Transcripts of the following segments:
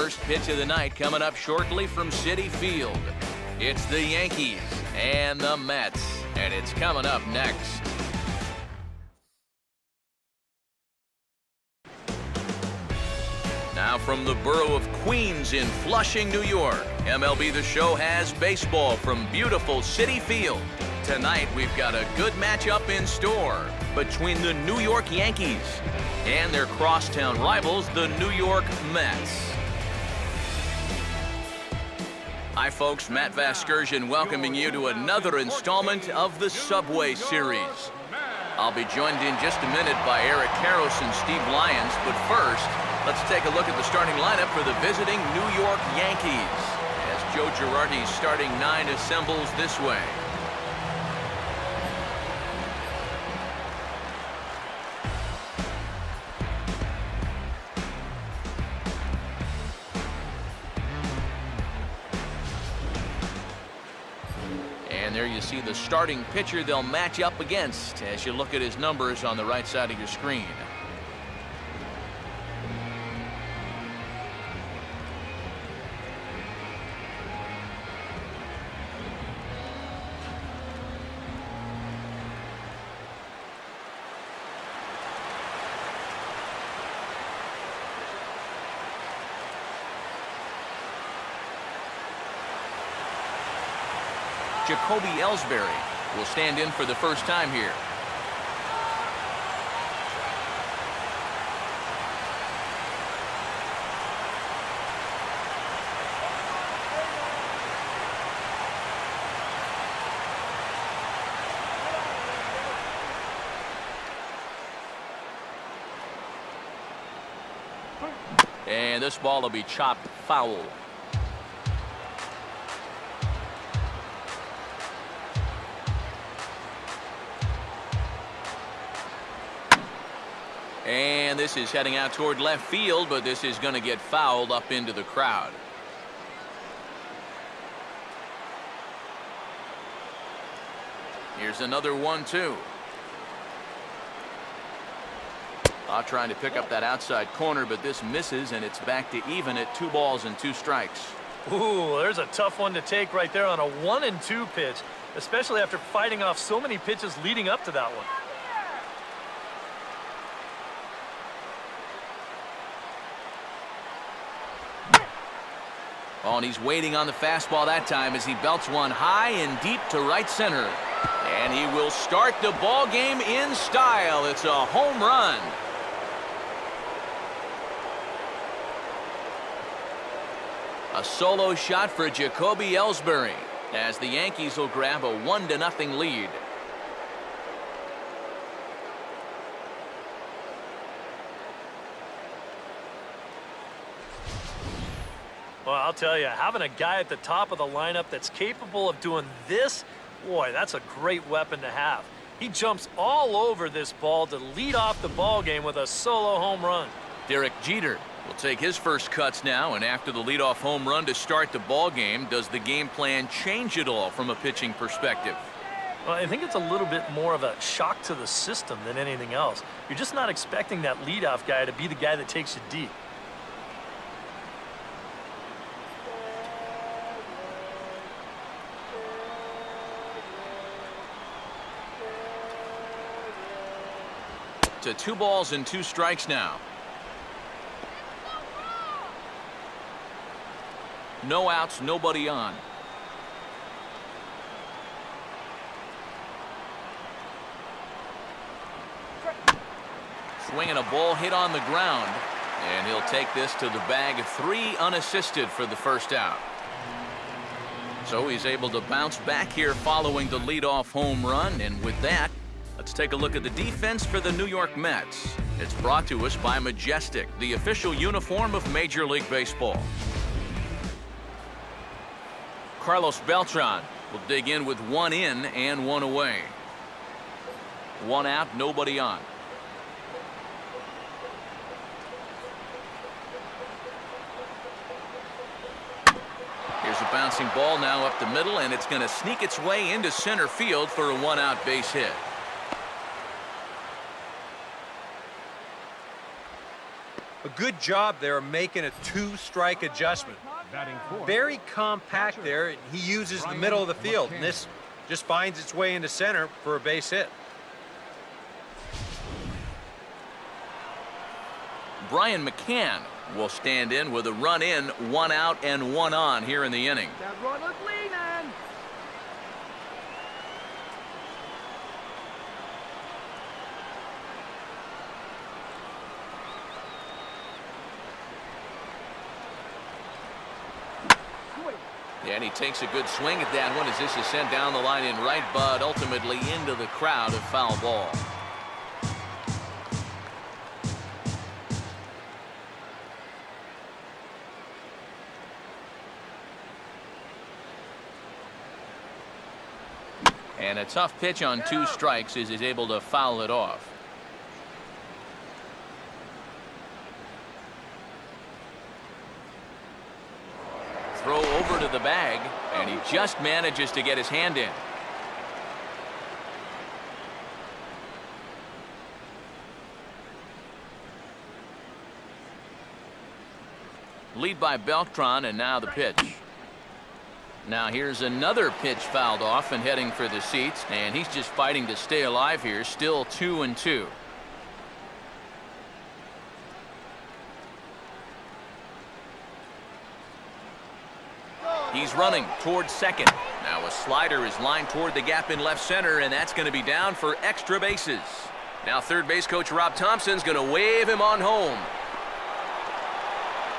first pitch of the night coming up shortly from Citi Field. It's the Yankees and the Mets, and it's coming up next. Now from the borough of Queens in Flushing, New York, MLB The Show has baseball from beautiful Citi Field. Tonight we've got a good matchup in store between the New York Yankees and their crosstown rivals, the New York Mets. Hi folks, Matt Vasgersian welcoming you to another installment of the Subway Series. I'll be joined in just a minute by Eric Karros and Steve Lyons, but first, let's take a look at the starting lineup for the visiting New York Yankees as Joe Girardi's starting nine assembles this way. And there you see the starting pitcher they'll match up against as you look at his numbers on the right side of your screen. Jacoby Ellsbury will stand in for the first time here. And this ball will be chopped foul. And this is heading out toward left field, but this is going to get fouled up into the crowd. Here's another 1-2. Trying to pick up that outside corner, but this misses, and it's back to even at 2 balls and 2 strikes. Ooh, there's a tough one to take right there on a 1-2 pitch, especially after fighting off so many pitches leading up to that one. Oh, and he's waiting on the fastball that time as he belts one high and deep to right center. And he will start the ball game in style. It's a home run. A solo shot for Jacoby Ellsbury as the Yankees will grab a 1-0 lead. Well, I'll tell you, having a guy at the top of the lineup that's capable of doing this, boy, that's a great weapon to have. He jumps all over this ball to lead off the ball game with a solo home run. Derek Jeter will take his first cuts now, and after the leadoff home run to start the ball game, does the game plan change at all from a pitching perspective? Well, I think it's a little bit more of a shock to the system than anything else. You're just not expecting that leadoff guy to be the guy that takes you deep. To 2 balls and 2 strikes now. No outs, nobody on. Swinging a ball hit on the ground, and he'll take this to the bag of 3 unassisted for the first out. So he's able to bounce back here following the leadoff home run, and with that, let's take a look at the defense for the New York Mets. It's brought to us by Majestic, the official uniform of Major League Baseball. Carlos Beltran will dig in with 1 in and 1 away. 1 out, nobody on. Here's a bouncing ball now up the middle, and it's going to sneak its way into center field for a 1-out base hit. A good job there of making a two-strike adjustment. Very compact there. He uses the middle of the field, and this just finds its way into center for a base hit. Brian McCann will stand in with a run in, 1 out and 1 on here in the inning. That runner's leaning. And he takes a good swing at that one as this is sent down the line in right, but ultimately into the crowd of foul ball. And a tough pitch on 2 strikes as he's able to foul it off. Throw over to the bag, and he just manages to get his hand in. Lead by Beltran, and now the pitch. Now here's another pitch fouled off and heading for the seats, and he's just fighting to stay alive here, still 2-2. He's running towards second. Now a slider is lined toward the gap in left center, and that's going to be down for extra bases. Now third base coach Rob Thompson's going to wave him on home.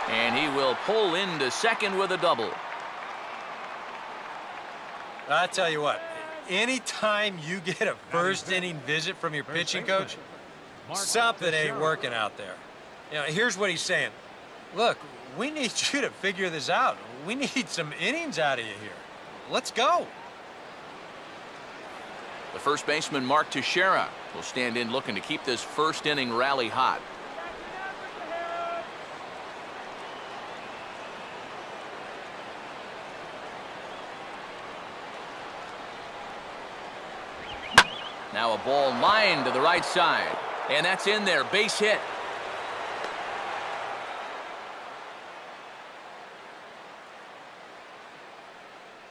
And he will pull into second with a double. I tell you what, anytime you get a first inning visit from your pitching coach, something ain't working out there. You know, here's what he's saying. Look, we need you to figure this out. We need some innings out of you here. Let's go. The first baseman, Mark Teixeira, will stand in looking to keep this first inning rally hot. Now a ball lined to the right side, and that's in there, base hit.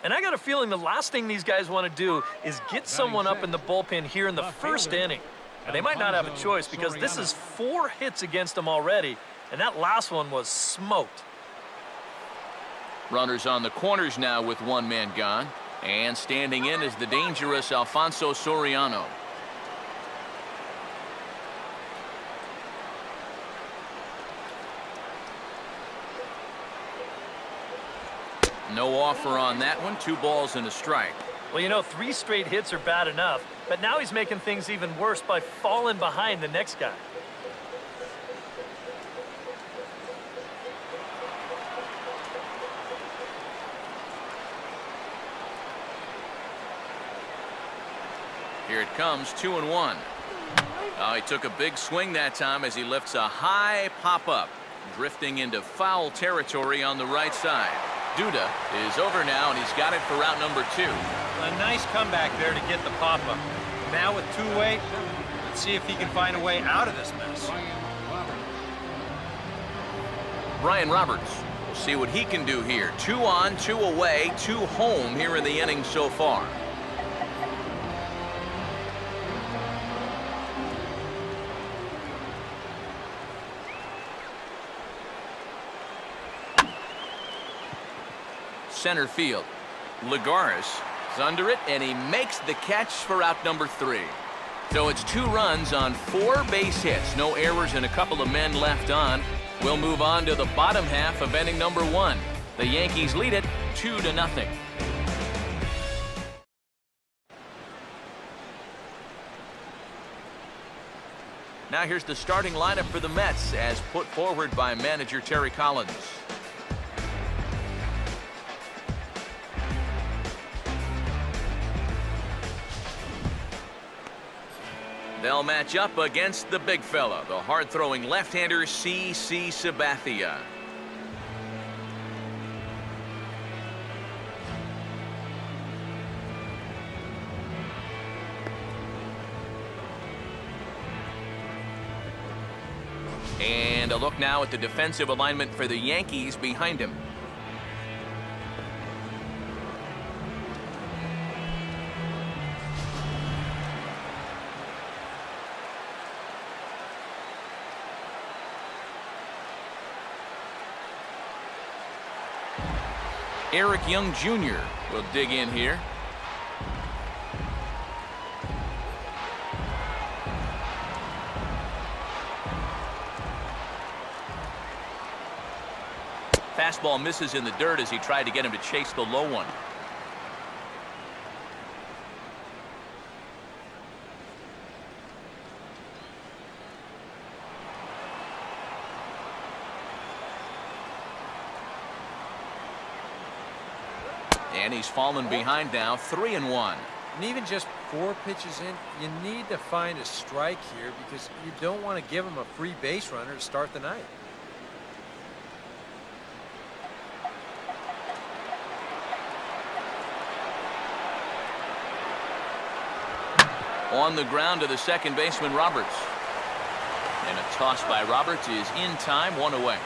And I got a feeling the last thing these guys want to do is get someone up in the bullpen here in the first inning. And they might not have a choice because this is 4 hits against them already, and that last one was smoked. Runners on the corners now with 1 man gone. And standing in is the dangerous Alfonso Soriano. No offer on that one. 2 balls and a strike. Well, you know, 3 straight hits are bad enough, but now he's making things even worse by falling behind the next guy. Here it comes, 2-1. He took a big swing that time as he lifts a high pop-up, drifting into foul territory on the right side. Duda is over now, and he's got it for route number 2. A nice comeback there to get the pop-up. Now with 2 away, let's see if he can find a way out of this mess. Brian Roberts will see what he can do here. 2 on, 2 away, 2 home here in the inning so far. Center field. Lagares is under it, and he makes the catch for out number 3. So it's 2 runs on 4 base hits. No errors and a couple of men left on. We'll move on to the bottom half of inning number 1. The Yankees lead it 2-0. Now here's the starting lineup for the Mets as put forward by manager Terry Collins. They'll match up against the big fella, the hard-throwing left-hander C.C. Sabathia. And a look now at the defensive alignment for the Yankees behind him. Eric Young Jr. will dig in here. Fastball misses in the dirt as he tried to get him to chase the low one. And he's fallen behind now, 3-1. And even just 4 pitches in, you need to find a strike here because you don't want to give him a free base runner to start the night. On the ground to the second baseman, Roberts. And a toss by Roberts is in time, 1 away.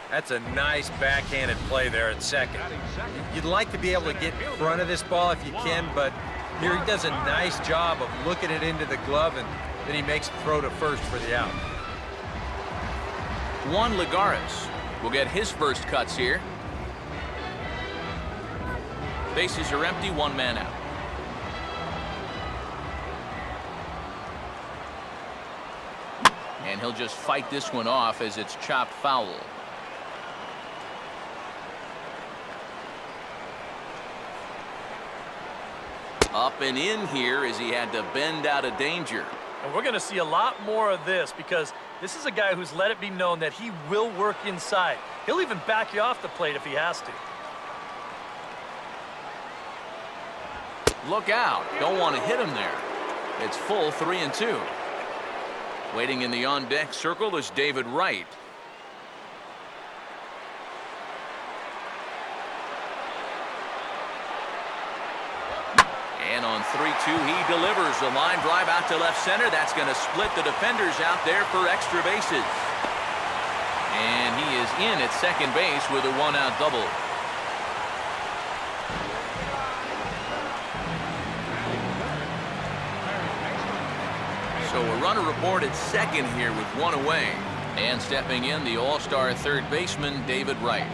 That's a nice backhanded play there at second. You'd like to be able to get in front of this ball if you can, but here he does a nice job of looking it into the glove, and then he makes a throw to first for the out. Juan Lagares will get his first cuts here. Bases are empty, 1 man out. And he'll just fight this one off as it's chopped foul. Up and in here as he had to bend out of danger. And we're going to see a lot more of this because this is a guy who's let it be known that he will work inside. He'll even back you off the plate if he has to. Look out. Don't want to hit him there. It's full 3-2. Waiting in the on-deck circle is David Wright. And on 3-2, he delivers a line drive out to left center. That's going to split the defenders out there for extra bases. And he is in at second base with a 1-out double. So a runner aboard at second here with 1 away. And stepping in, the all-star third baseman, David Wright.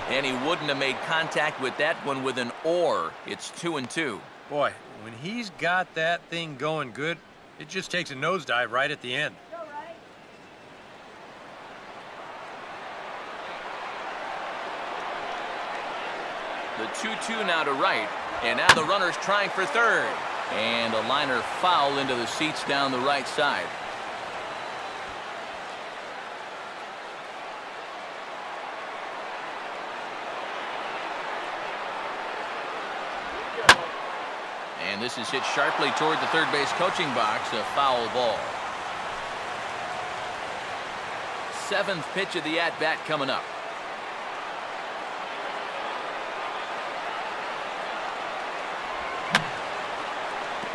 And he wouldn't have made contact with that one with an or. It's 2-2. Boy, when he's got that thing going good, it just takes a nosedive right at the end. The 2-2 now to Wright. And now the runner's trying for third. And a liner foul into the seats down the right side. And this is hit sharply toward the third base coaching box, a foul ball. 7th pitch of the at-bat coming up.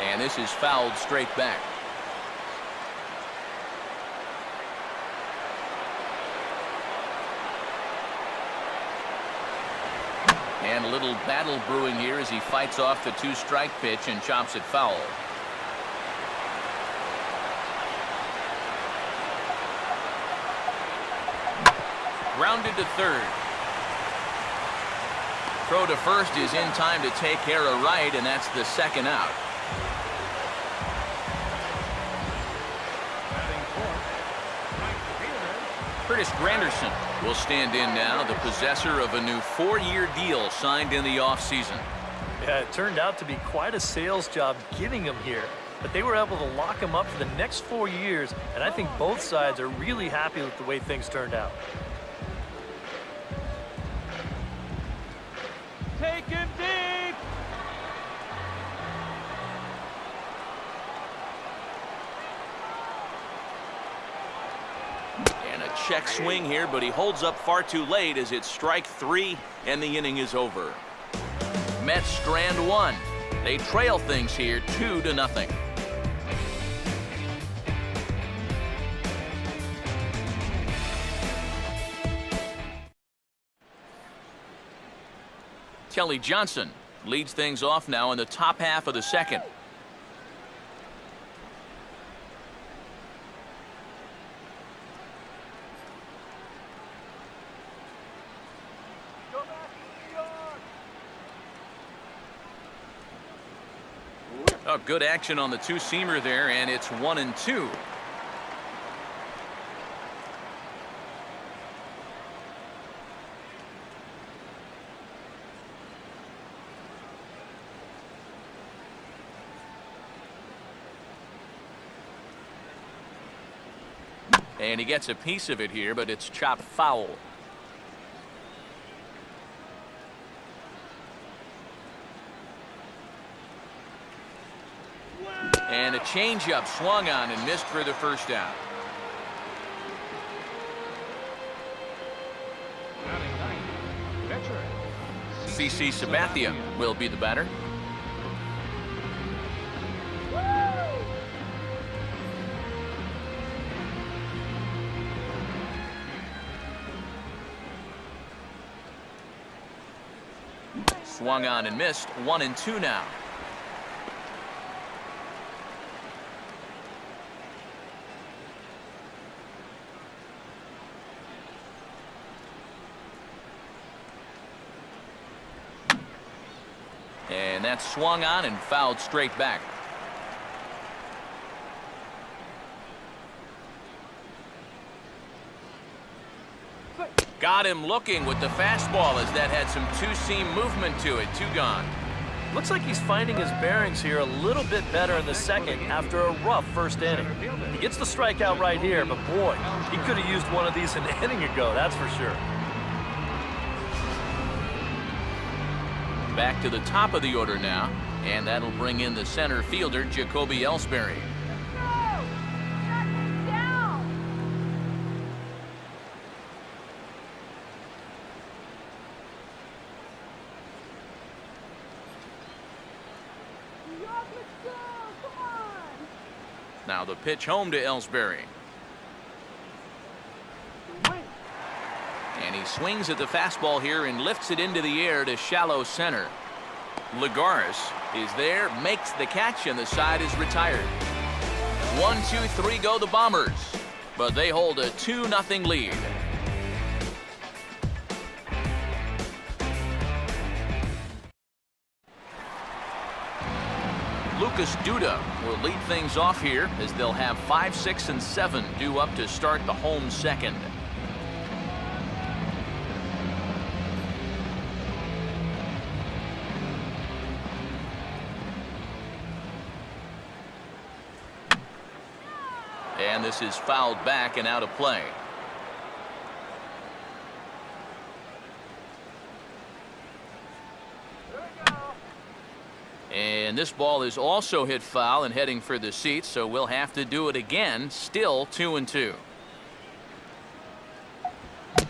And this is fouled straight back. And a little battle brewing here as he fights off the 2-strike pitch and chops it foul. Grounded to third. Throw to first is in time to take care of Wright, and that's the 2nd out. Curtis Granderson will stand in now, the possessor of a new 4-year deal signed in the offseason. Yeah, it turned out to be quite a sales job getting him here, but they were able to lock him up for the next 4 years, and I think both sides are really happy with the way things turned out. Take him deep! Check swing here, but he holds up far too late as it's strike 3 and the inning is over. Mets strand one. They trail things here 2-0. Kelly Johnson leads things off now in the top half of the second. Oh, good action on the two-seamer there, and it's 1-2. And he gets a piece of it here, but it's chopped foul. And a changeup swung on and missed for the first down. CC Sabathia will be the batter. Swung on and missed. 1-2 now. And that's swung on and fouled straight back. Got him looking with the fastball as that had some two-seam movement to it. 2 gone. Looks like he's finding his bearings here a little bit better in the second after a rough first inning. He gets the strikeout right here, but boy, he could have used one of these an inning ago, that's for sure. Back to the top of the order now, and that'll bring in the center fielder, Jacoby Ellsbury. Now the pitch home to Ellsbury. And he swings at the fastball here and lifts it into the air to shallow center. Lagares is there, makes the catch, and the side is retired. 1, 2, 3 go the Bombers, but they hold a 2-0 lead. Lucas Duda will lead things off here as they'll have 5, 6, and 7 due up to start the home second. And this is fouled back and out of play. And this ball is also hit foul and heading for the seats, so we'll have to do it again. Still 2-2.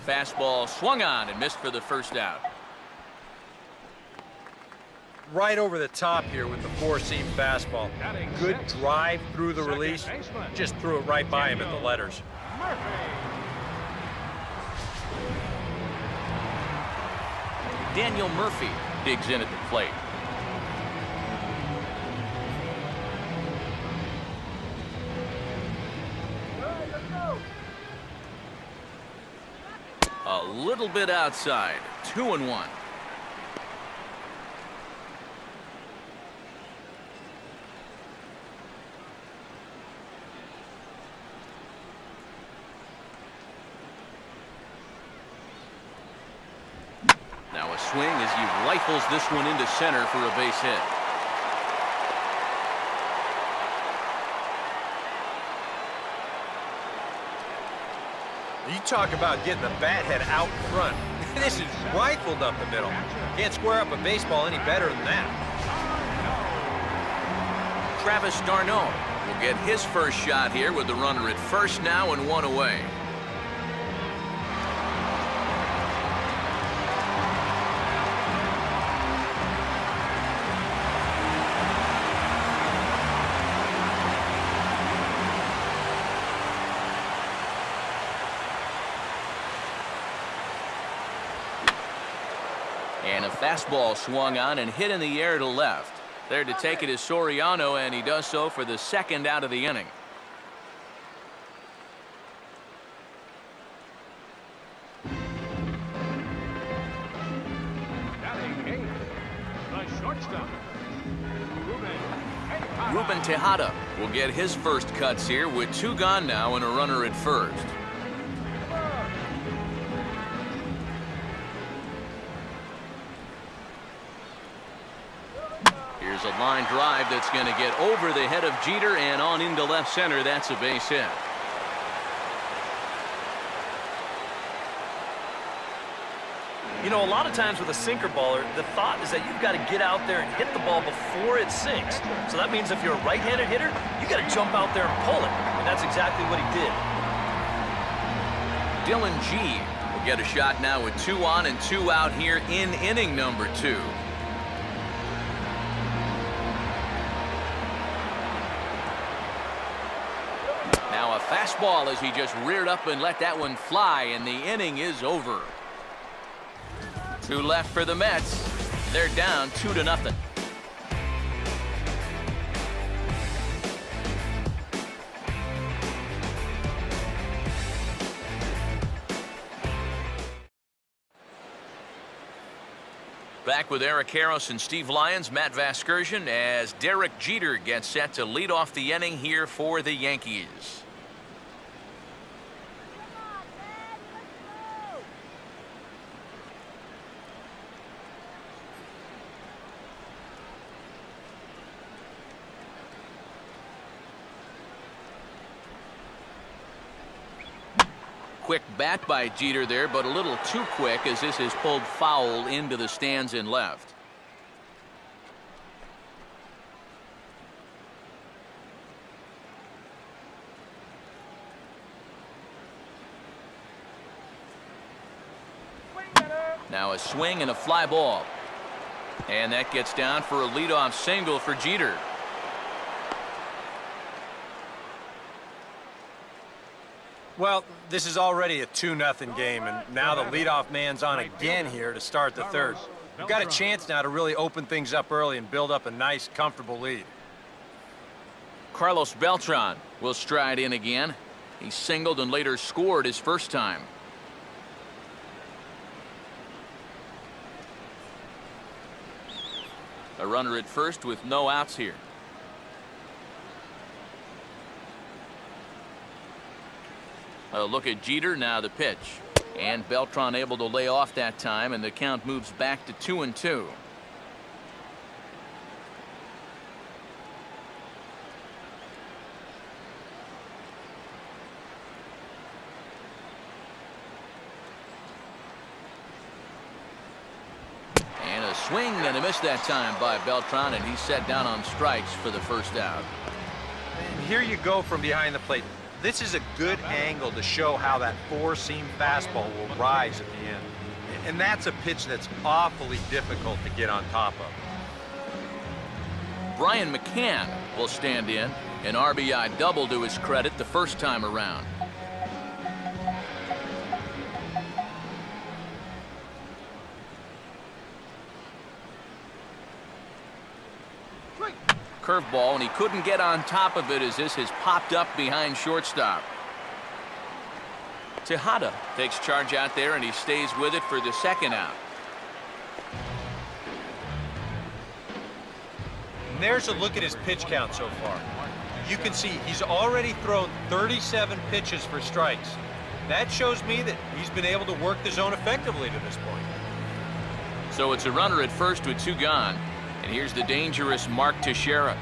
Fastball swung on and missed for the first out. Right over the top here with the 4-seam fastball. Good drive through the release. Just threw it right by him at the letters. Daniel Murphy digs in at the plate. A little bit outside. 2-1. Now a swing as he rifles this one into center for a base hit. You talk about getting the bat head out front. This is rifled up the middle. Can't square up a baseball any better than that. Travis d'Arnaud will get his first shot here with the runner at first now and 1 away. And a fastball swung on and hit in the air to left. There to take it is Soriano, and he does so for the second out of the inning. Ruben Tejada will get his first cuts here with 2 gone now and a runner at first. Here's a line drive that's going to get over the head of Jeter and on into left center. That's a base hit. You know, a lot of times with a sinker baller, the thought is that you've got to get out there and hit the ball before it sinks. So that means if you're a right-handed hitter, you got to jump out there and pull it. And that's exactly what he did. Dylan G will get a shot now with 2 on and 2 out here in inning number 2. Now a fastball as he just reared up and let that one fly, and the inning is over. 2 left for the Mets. They're down 2-0. Back with Eric Harris and Steve Lyons, Matt Vasgersian, as Derek Jeter gets set to lead off the inning here for the Yankees. Quick bat by Jeter there, but a little too quick as this is pulled foul into the stands and left. Now a swing and a fly ball. And that gets down for a leadoff single for Jeter. Well, this is already a 2-0 game, and now the leadoff man's on again here to start the third. We've got a chance now to really open things up early and build up a nice, comfortable lead. Carlos Beltran will stride in again. He singled and later scored his first time. A runner at first with no outs here. A look at Jeter, now the pitch. And Beltran able to lay off that time, and the count moves back to 2-2. And a swing and a miss that time by Beltran, and he's set down on strikes for the first out. And here you go from behind the plate. This is a good angle to show how that 4-seam fastball will rise at the end. And that's a pitch that's awfully difficult to get on top of. Brian McCann will stand in. An RBI double to his credit the first time around. Curveball, and he couldn't get on top of it as this has popped up behind shortstop. Tejada takes charge out there, and he stays with it for the second out. And there's a look at his pitch count so far. You can see he's already thrown 37 pitches for strikes. That shows me that he's been able to work the zone effectively to this point. So it's a runner at first with 2 gone. And here's the dangerous Mark Teixeira.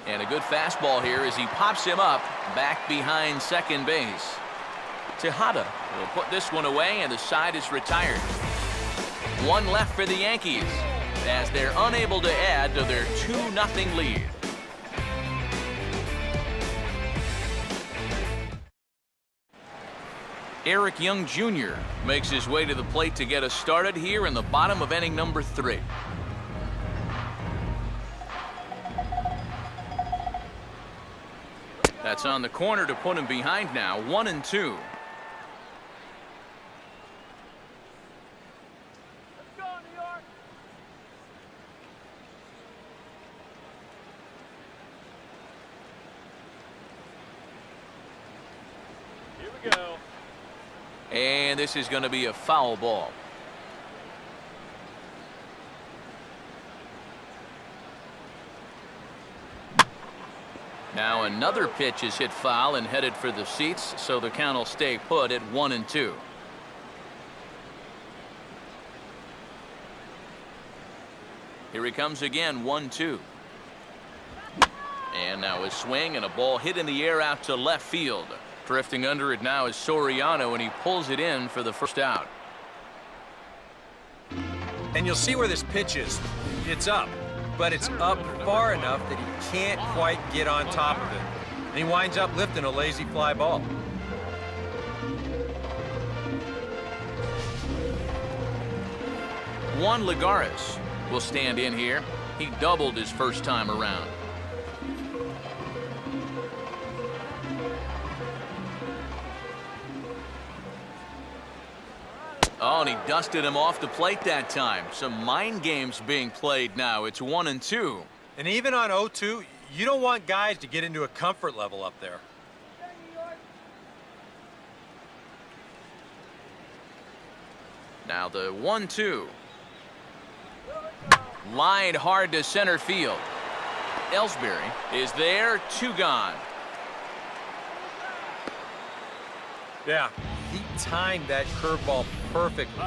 And a good fastball here as he pops him up back behind second base. Tejada will put this one away, and the side is retired. 1 left for the Yankees as they're unable to add to their 2-0 lead. Eric Young Jr. makes his way to the plate to get us started here in the bottom of inning number 3. That's on the corner to put him behind now, 1-2. Here we go. And this is going to be a foul ball. Now another pitch is hit foul and headed for the seats, so the count will stay put at 1-2. Here he comes again, 1-2. And now a swing and a ball hit in the air out to left field. Drifting under it now is Soriano, and he pulls it in for the first out. And you'll see where this pitch is. It's up, but it's up far enough that he can't quite get on top of it. And he winds up lifting a lazy fly ball. Juan Lagares will stand in here. He doubled his first time around. Oh, and he dusted him off the plate that time. Some mind games being played now. It's 1-2. And even on 0-2, you don't want guys to get into a comfort level up there. Now the 1-2. Lined hard to center field. Ellsbury is there, 2 gone. Yeah, he timed that curveball perfectly.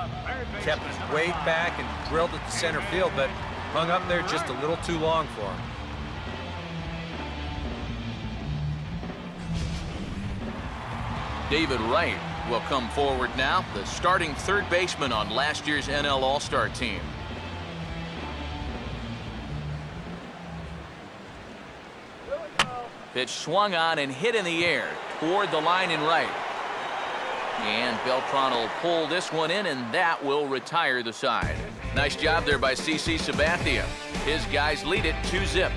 Kept his weight back and drilled it to center field, but hung up there just a little too long for him. David Wright will come forward now, the starting third baseman on last year's NL All-Star team. Pitch swung on and hit in the air toward the line in right. And Beltran will pull this one in, and that will retire the side. Nice job there by CC Sabathia. His guys lead it 2-0.